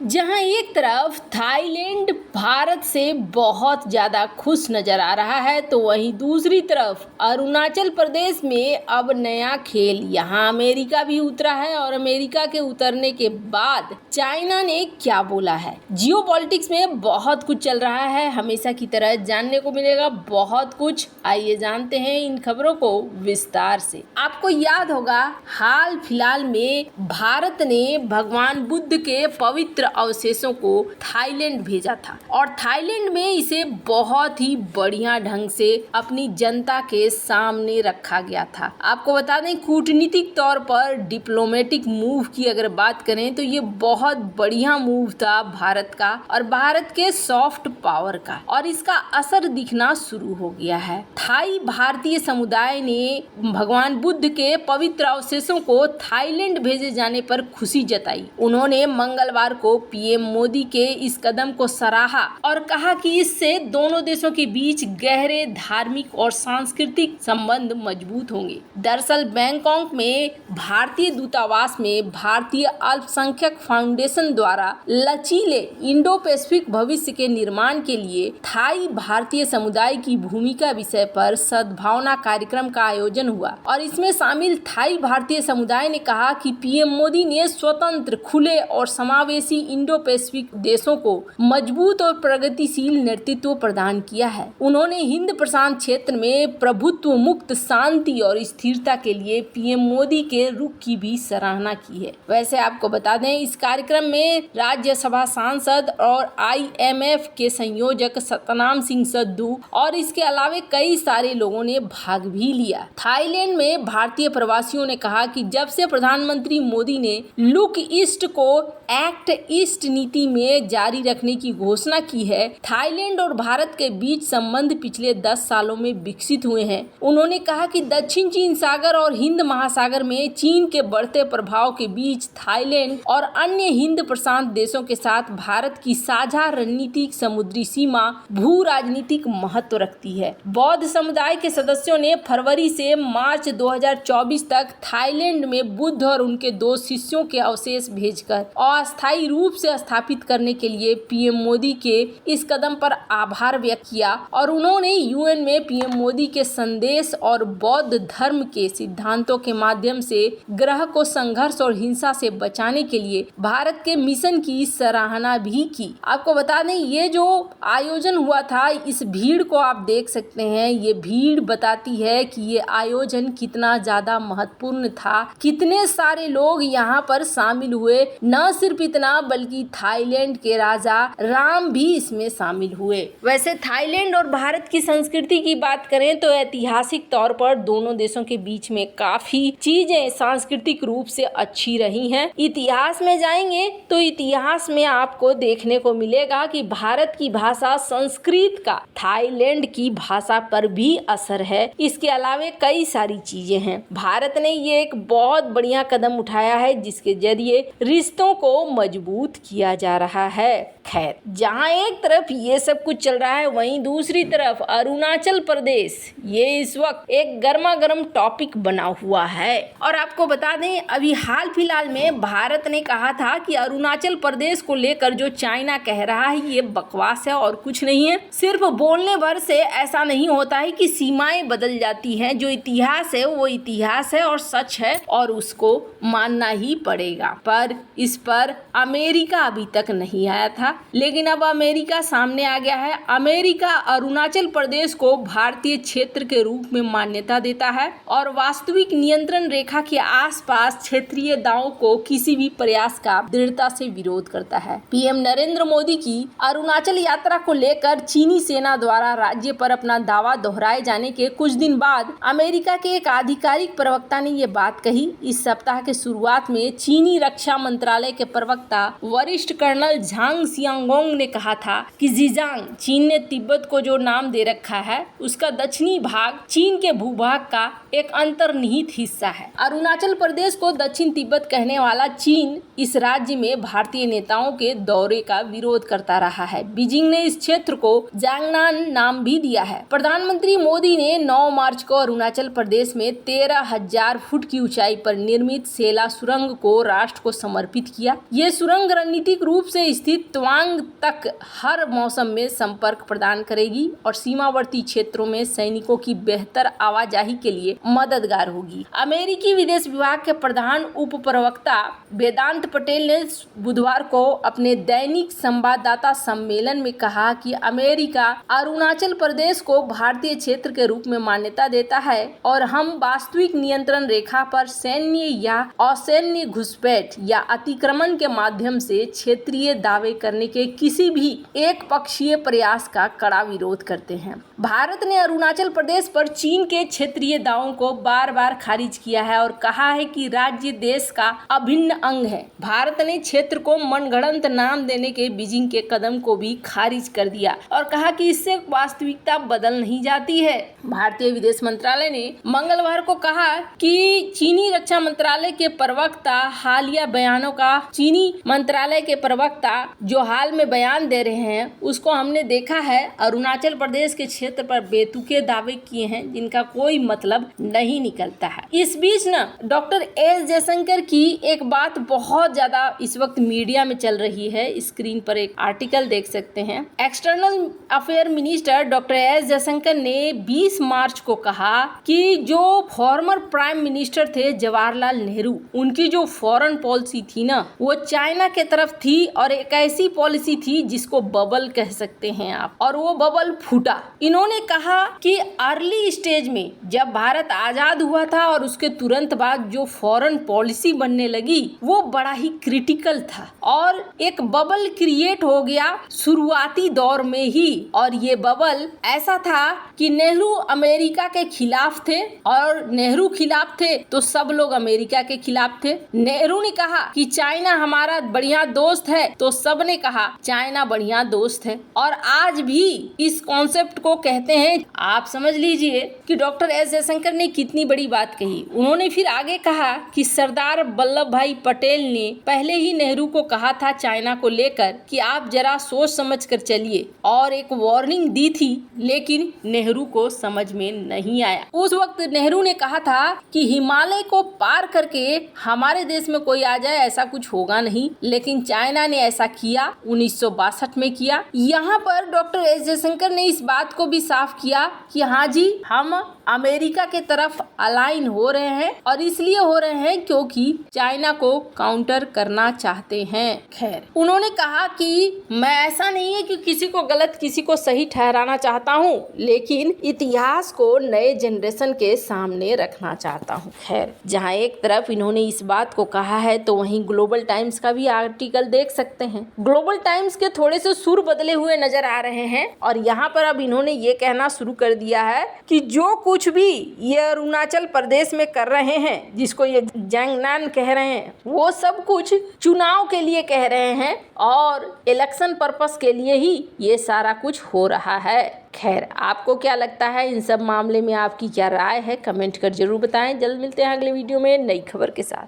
जहां एक तरफ थाईलैंड भारत से बहुत ज्यादा खुश नजर आ रहा है, तो वहीं दूसरी तरफ अरुणाचल प्रदेश में अब नया खेल यहां अमेरिका भी उतरा है। और अमेरिका के उतरने के बाद चाइना ने क्या बोला है। जियो पॉलिटिक्स में बहुत कुछ चल रहा है, हमेशा की तरह जानने को मिलेगा बहुत कुछ। आइए जानते हैं इन खबरों को विस्तार से। आपको याद होगा हाल फिलहाल में भारत ने भगवान बुद्ध के पवित्र अवशेषों को थाईलैंड भेजा था और थाईलैंड में इसे बहुत ही बढ़िया ढंग से अपनी जनता के सामने रखा गया था। आपको बता दें, कूटनीतिक तौर पर डिप्लोमेटिक मूव की अगर बात करें तो ये बहुत बढ़िया मूव था भारत का और भारत के सॉफ्ट पावर का, और इसका असर दिखना शुरू हो गया है। थाई भारतीय समुदाय ने भगवान बुद्ध के पवित्र अवशेषों को थाईलैंड भेजे जाने पर खुशी जताई। उन्होंने मंगलवार को पीएम मोदी के इस कदम को सराहा और कहा कि इससे दोनों देशों के बीच गहरे धार्मिक और सांस्कृतिक संबंध मजबूत होंगे। दरअसल बैंकॉक में भारतीय दूतावास में भारतीय अल्पसंख्यक फाउंडेशन द्वारा लचीले इंडो पैसिफिक भविष्य के निर्माण के लिए थाई भारतीय समुदाय की भूमिका विषय पर सद्भावना कार्यक्रम का आयोजन हुआ और इसमें शामिल थाई भारतीय समुदाय ने कहा कि पीएम मोदी ने स्वतंत्र, खुले और समावेशी इंडो पैसिफिक देशों को मजबूत और प्रगतिशील नेतृत्व प्रदान किया है। उन्होंने हिंद प्रशांत क्षेत्र में प्रभुत्व, मुक्त शांति और स्थिरता के लिए पीएम मोदी के रुख की भी सराहना की है। वैसे आपको बता दें, इस कार्यक्रम में राज्यसभा सांसद और IMF के संयोजक सतनाम सिंह सद्धू और इसके अलावे कई सारे लोगों ने भाग भी लिया। थाईलैंड में भारतीय प्रवासियों ने कहा कि जब से प्रधानमंत्री मोदी ने लुक ईस्ट को एक्ट ईस्ट नीति में जारी रखने की घोषणा की है, थाईलैंड और भारत के बीच संबंध पिछले 10 सालों में विकसित हुए हैं। उन्होंने कहा कि दक्षिण चीन सागर और हिंद महासागर में चीन के बढ़ते प्रभाव के बीच थाईलैंड और अन्य हिंद प्रशांत देशों के साथ भारत की साझा रणनीतिक समुद्री सीमा भू राजनीतिक महत्व रखती है। बौद्ध समुदाय के सदस्यों ने फरवरी से मार्च 2024 तक थाईलैंड में बुद्ध और उनके 2 शिष्यों के अवशेष भेजकर अस्थायी रूप से स्थापित करने के लिए पीएम मोदी के इस कदम पर आभार व्यक्त किया और उन्होंने यूएन में पीएम मोदी के संदेश और बौद्ध धर्म के सिद्धांतों के माध्यम से ग्रह को संघर्ष और हिंसा से बचाने के लिए भारत के मिशन की सराहना भी की। आपको बता दें, ये जो आयोजन हुआ था, इस भीड़ को आप देख सकते हैं। ये भीड़ बताती है कि ये आयोजन कितना ज्यादा महत्वपूर्ण था, कितने सारे लोग यहाँ पर शामिल हुए। न सिर्फ इतना बल्कि थाईलैंड के राजा राम भी इसमें शामिल हुए। वैसे थाईलैंड और भारत की संस्कृति की बात करें तो ऐतिहासिक तौर पर दोनों देशों के बीच में काफी चीजें सांस्कृतिक रूप से अच्छी रही हैं। इतिहास में जाएंगे तो इतिहास में आपको देखने को मिलेगा कि भारत की भाषा संस्कृत का थाईलैंड की भाषा पर भी असर है। इसके अलावे कई सारी चीजें हैं। भारत ने ये एक बहुत बढ़िया कदम उठाया है जिसके जरिए रिश्तों को मजबूत किया जा रहा है। खैर, जहां एक तरफ ये सब कुछ चल रहा है, वहीं दूसरी तरफ अरुणाचल प्रदेश ये इस वक्त एक गर्मा गर्म टॉपिक बना हुआ है। और आपको बता दें, अभी हाल फिलहाल में भारत ने कहा था कि अरुणाचल प्रदेश को लेकर जो चाइना कह रहा है ये बकवास है और कुछ नहीं है। सिर्फ बोलने भर से ऐसा नहीं होता है कि सीमाएं बदल जाती हैं। जो इतिहास है वो इतिहास है और सच है और उसको मानना ही पड़ेगा। पर इस पर अमेरिका अभी तक नहीं आया था, लेकिन अब अमेरिका सामने आ गया है। अमेरिका अरुणाचल प्रदेश को भारतीय क्षेत्र के रूप में मान्यता देता है और वास्तविक नियंत्रण रेखा के आसपास क्षेत्रीय दावों को किसी भी प्रयास का दृढ़ता से विरोध करता है। पीएम नरेंद्र मोदी की अरुणाचल यात्रा को लेकर चीनी सेना द्वारा राज्य पर अपना दावा दोहराए जाने के कुछ दिन बाद अमेरिका के एक आधिकारिक प्रवक्ता ने ये बात कही। इस सप्ताह के शुरुआत में चीनी रक्षा मंत्रालय के प्रवक्ता वरिष्ठ कर्नल झांग सियांगोंग ने कहा था कि जीजांग, चीन ने तिब्बत को जो नाम दे रखा है उसका दक्षिणी भाग चीन के भूभाग का एक अंतर्निहित हिस्सा है। अरुणाचल प्रदेश को दक्षिण तिब्बत कहने वाला चीन इस राज्य में भारतीय नेताओं के दौरे का विरोध करता रहा है। बीजिंग ने इस क्षेत्र को जांगनान नाम भी दिया है। प्रधानमंत्री मोदी ने 9 मार्च को अरुणाचल प्रदेश में 13,000 फुट की ऊंचाई पर निर्मित सेला सुरंग को राष्ट्र को समर्पित किया। ये सुरंग रणनीतिक रूप से स्थित तवांग तक हर मौसम में संपर्क प्रदान करेगी और सीमावर्ती क्षेत्रों में सैनिकों की बेहतर आवाजाही के लिए मददगार होगी। अमेरिकी विदेश विभाग के प्रधान उप प्रवक्ता वेदांत पटेल ने बुधवार को अपने दैनिक संवाददाता सम्मेलन में कहा कि अमेरिका अरुणाचल प्रदेश को भारतीय क्षेत्र के रूप में मान्यता देता है और हम वास्तविक नियंत्रण रेखा पर सैन्य या असैन्य घुसपैठ या अतिक्रमण के माध्यम से क्षेत्रीय दावे करने के किसी भी एक पक्षीय प्रयास का कड़ा विरोध करते हैं। भारत ने अरुणाचल प्रदेश पर चीन के क्षेत्रीय दावों को बार बार खारिज किया है और कहा है कि राज्य देश का अभिन्न अंग है। भारत ने क्षेत्र को मनगढ़ंत नाम देने के बीजिंग के कदम को भी खारिज कर दिया और कहा कि इससे वास्तविकता बदल नहीं जाती है। भारतीय विदेश मंत्रालय ने मंगलवार को कहा कि चीनी रक्षा मंत्रालय के प्रवक्ता हालिया बयानों का चीनी मंत्रालय के प्रवक्ता जो हाल में बयान दे रहे हैं उसको हमने देखा है। अरुणाचल प्रदेश के क्षेत्र पर बेतुके दावे किए हैं जिनका कोई मतलब नहीं निकलता है। इस बीच ना डॉक्टर एस जयशंकर की एक बात बहुत ज्यादा इस वक्त मीडिया में चल रही है। स्क्रीन पर एक आर्टिकल देख सकते हैं। External affair minister doctor S Jaishankar ने 20 मार्च को कहा कि जो फॉर्मर प्राइम मिनिस्टर थे जवाहरलाल नेहरू, उनकी जो फॉरेन पॉलिसी थी ना वो चाइना के तरफ थी और एक ऐसी पॉलिसी थी जिसको बबल कह सकते हैं आप, और वो बबल फूटा। इन्होंने कहा कि अर्ली स्टेज में जब भारत आजाद हुआ था और उसके तुरंत बाद जो फॉरेन पॉलिसी बनने लगी वो बड़ा ही क्रिटिकल था और एक बबल क्रिएट हो गया शुरुआती दौर में ही। और ये बबल ऐसा था कि नेहरू अमेरिका के खिलाफ थे और नेहरू खिलाफ थे तो सब लोग अमेरिका के खिलाफ थे। नेहरू ने कहा कि चाइना हमारा बढ़िया दोस्त है तो सब ने कहा चाइना बढ़िया दोस्त है। और आज भी इस कॉन्सेप्ट को कहते हैं। आप समझ लीजिए कि डॉक्टर एस जयशंकर ने कितनी बड़ी बात कही। उन्होंने फिर आगे कहा कि सरदार वल्लभ भाई पटेल ने पहले ही नेहरू को कहा था चाइना को लेकर कि आप जरा सोच समझ कर चलिए और एक वार्निंग दी थी, लेकिन नेहरू को समझ में नहीं आया। उस वक्त नेहरू ने कहा था कि हिमालय को पार करके हमारे देश में कोई आ जाए ऐसा कुछ होगा नहीं, लेकिन चाइना ने ऐसा किया, 1962 में किया। यहाँ पर डॉक्टर एस जयशंकर ने इस बात को भी साफ किया कि हाँ जी हम अमेरिका के तरफ अलाइन हो रहे हैं और इसलिए हो रहे हैं क्योंकि चाइना को काउंटर करना चाहते हैं। खैर उन्होंने कहा कि मैं ऐसा नहीं है कि किसी को गलत किसी को सही ठहराना चाहता हूँ, लेकिन इतिहास को नए जनरेशन के सामने रखना चाहता हूँ। खैर जहाँ एक तरफ इन्होंने इस बात को कहा है तो वहीं ग्लोबल टाइम्स का भी आर्टिकल देख सकते हैं। ग्लोबल टाइम्स के थोड़े से सुर बदले हुए नजर आ रहे हैं और यहाँ पर अब इन्होंने ये कहना शुरू कर दिया है कि जो कुछ भी ये अरुणाचल प्रदेश में कर रहे हैं, जिसको ये जांगनान कह रहे हैं, वो सब कुछ चुनाव के लिए कह रहे हैं और इलेक्शन पर्पस के लिए ही ये सारा कुछ हो रहा है। खैर आपको क्या लगता है इन सब मामले में, आपकी क्या राय है, कमेंट कर जरूर बताएं। जल्द मिलते हैं अगले वीडियो में नई खबर के साथ।